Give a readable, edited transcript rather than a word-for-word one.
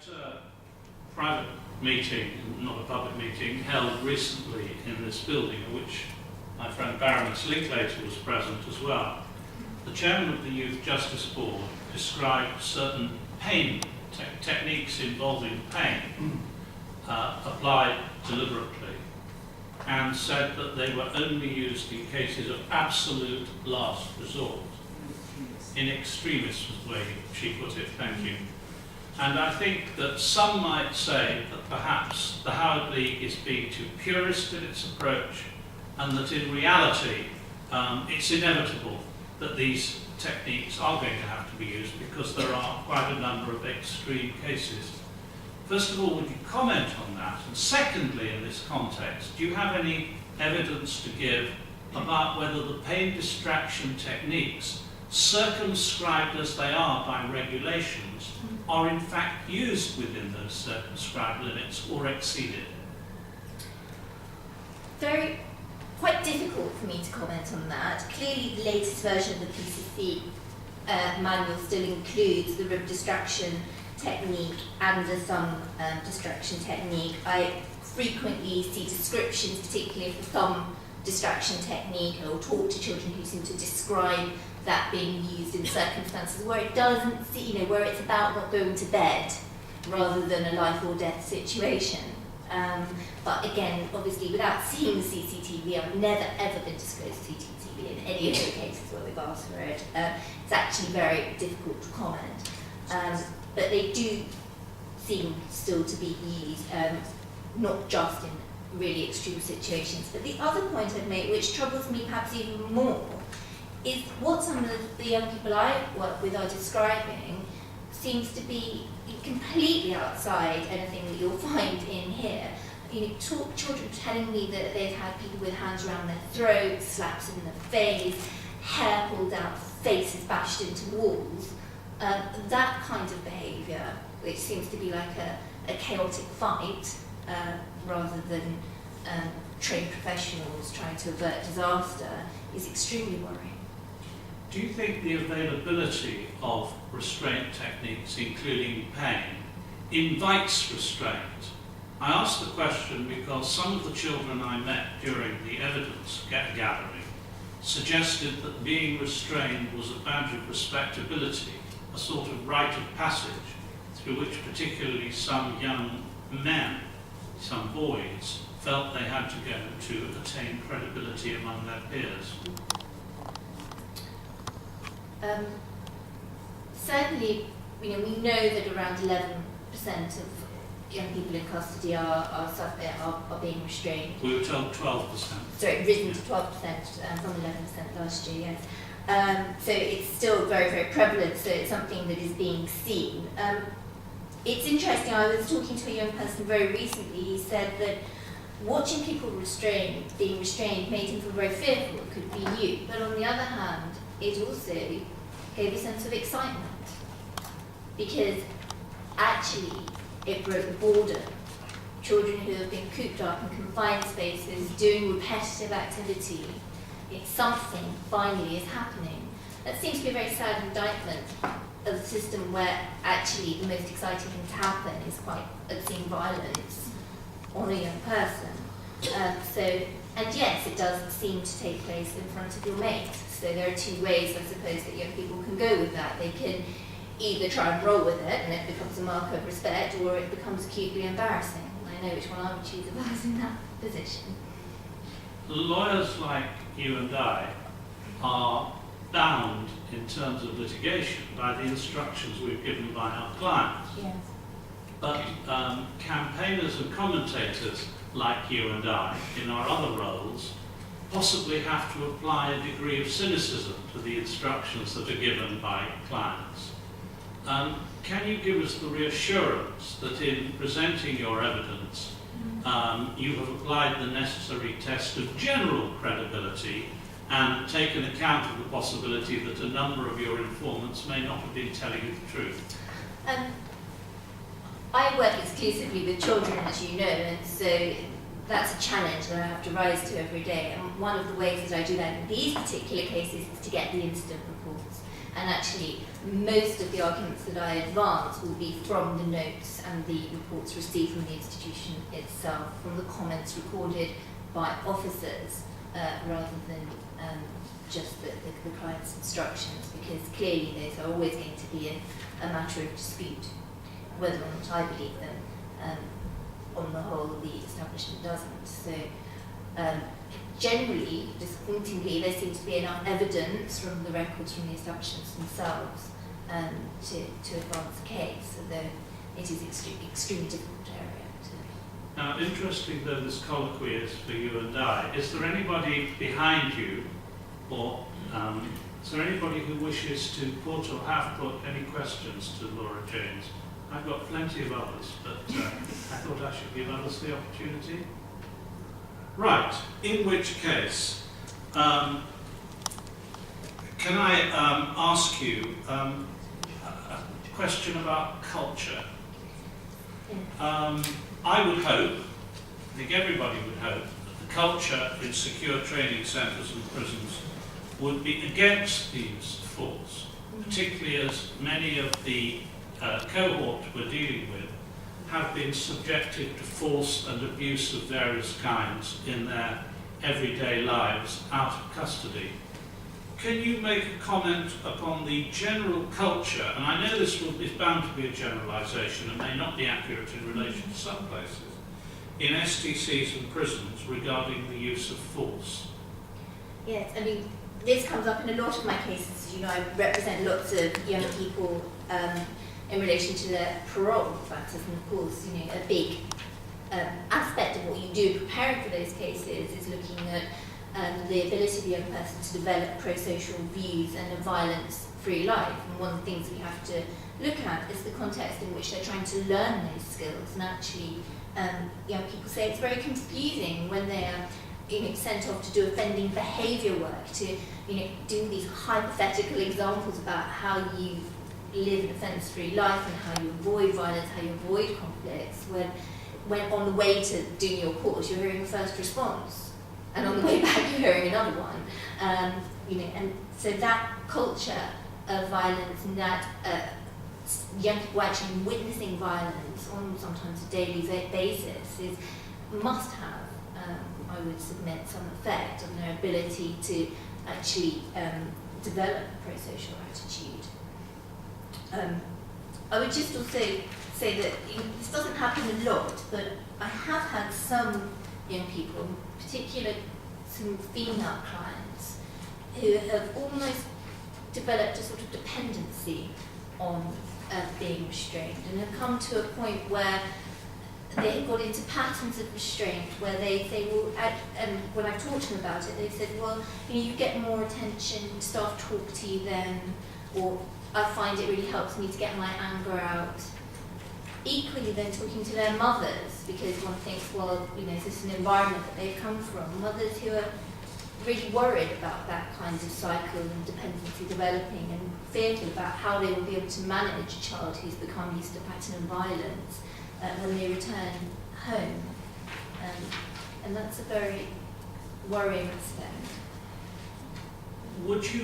At a private meeting, not a public meeting, held recently in this building, at which my friend Baroness Linklater was present as well, the chairman of the Youth Justice Board described certain pain techniques involving pain applied deliberately, and said that they were only used in cases of absolute last resort. In extremis was the way she put it, thank you. And I think that some might say that perhaps the Howard League is being too purist in its approach, and that in reality it's inevitable that these techniques are going to have to be used because there are quite a number of extreme cases. First of all, would you comment on that? And secondly, in this context, do you have any evidence to give about whether the pain distraction techniques, circumscribed as they are by regulations, are in fact used within those circumscribed limits or exceeded? Quite difficult for me to comment on that. Clearly the latest version of the PCC manual still includes the rib distraction technique and the thumb distraction technique. I frequently see descriptions, particularly of the thumb distraction technique, and I'll talk to children who seem to describe that being used in circumstances where it doesn't see, where it's about not going to bed rather than a life or death situation. But again, obviously, without seeing the CCTV, I've never ever been disclosed CCTV in any of the cases where we've asked for it. It's actually very difficult to comment. But they do seem still to be used, not just in really extreme situations. But the other point I'd make, which troubles me perhaps even more, is what some of the young people I work with are describing seems to be completely outside anything that you'll find in here. Children telling me that they've had people with hands around their throats, slaps in the face, hair pulled out, faces bashed into walls. That kind of behaviour, which seems to be like a chaotic fight, rather than trained professionals trying to avert disaster, is extremely worrying. Do you think the availability of restraint techniques, including pain, invites restraint? I ask the question because some of the children I met during the evidence gathering suggested that being restrained was a badge of respectability, a sort of rite of passage through which particularly some young men, some boys, felt they had to go to attain credibility among their peers. Certainly, we know that around 11% of young people in custody are being restrained. We were told 12%. Sorry, risen to 12% from 11% last year, yes. So it's still very, very prevalent, so it's something that is being seen. It's interesting, I was talking to a young person very recently. He said that watching people being restrained made him feel very fearful it could be you, but on the other hand, it also gave a sense of excitement, because actually it broke the border. Children who have been cooped up in confined spaces doing repetitive activity, it's something finally is happening. That seems to be a very sad indictment of a system where actually the most exciting thing to happen is quite obscene violence on a young person. And yes, it does seem to take place in front of your mate. So there are two ways, I suppose, that young people can go with that. They can either try and roll with it, and it becomes a mark of respect, or it becomes acutely embarrassing. I know which one I would choose if I was in that position. Lawyers like you and I are bound in terms of litigation by the instructions we've given by our clients. Yes. But campaigners and commentators like you and I, in our other roles, possibly have to apply a degree of cynicism to the instructions that are given by clients. Can you give us the reassurance that in presenting your evidence, you have applied the necessary test of general credibility and taken account of the possibility that a number of your informants may not have been telling you the truth? I work exclusively with children, as you know, and so that's a challenge that I have to rise to every day. And one of the ways that I do that in these particular cases is to get the incident reports. And actually, most of the arguments that I advance will be from the notes and the reports received from the institution itself, from the comments recorded by officers, rather than just the client's instructions, because clearly those are always going to be a matter of dispute, whether or not I believe them. On the whole, the establishment doesn't. So generally, disappointingly, there seems to be enough evidence from the records from the establishments themselves to advance the case, although it is extremely difficult area to... Now, interesting though this colloquy is for you and I, is there anybody behind you, or is there anybody who wishes to put or have put any questions to Laura James? I've got plenty of others, but I thought I should give others the opportunity. Right, in which case, can I ask you a question about culture? I would hope, I think everybody would hope, that the culture in secure training centres and prisons would be against these faults, particularly as many of the cohort we're dealing with have been subjected to force and abuse of various kinds in their everyday lives out of custody. Can you make a comment upon the general culture, and I know this is bound to be a generalisation and may not be accurate in relation to some places, in STCs and prisons regarding the use of force? Yes, I mean, this comes up in a lot of my cases. You know, I represent lots of young people in relation to their parole matters, and of course, you know, a big aspect of what you do preparing for those cases is looking at the ability of the young person to develop pro-social views and a violence-free life. And one of the things we have to look at is the context in which they're trying to learn those skills. And actually, young people say it's very confusing when they are, you know, sent off to do offending behaviour work, to, you know, do these hypothetical examples about how you live an offence-free life and how you avoid violence, how you avoid conflicts, when on the way to doing your course you're hearing a first response, and on the way back you're hearing another one. You know, and so that culture of violence and that young people actually witnessing violence on sometimes a daily basis must have, I would submit, some effect on their ability to actually develop a pro-social attitude. I would just also say that this doesn't happen a lot, but I have had some young people, in particular some female clients, who have almost developed a sort of dependency on being restrained, and have come to a point where they have got into patterns of restraint where they say, well, and when I've talked to them about it, they've said, well, you know, you get more attention, staff talk to you then, or I find it really helps me to get my anger out. Equally then talking to their mothers, because one thinks, well, you know, is this an environment that they've come from? Mothers who are really worried about that kind of cycle and dependency developing, and fearful about how they will be able to manage a child who's become used to pattern of violence when they return home. And that's a very worrying aspect. Would you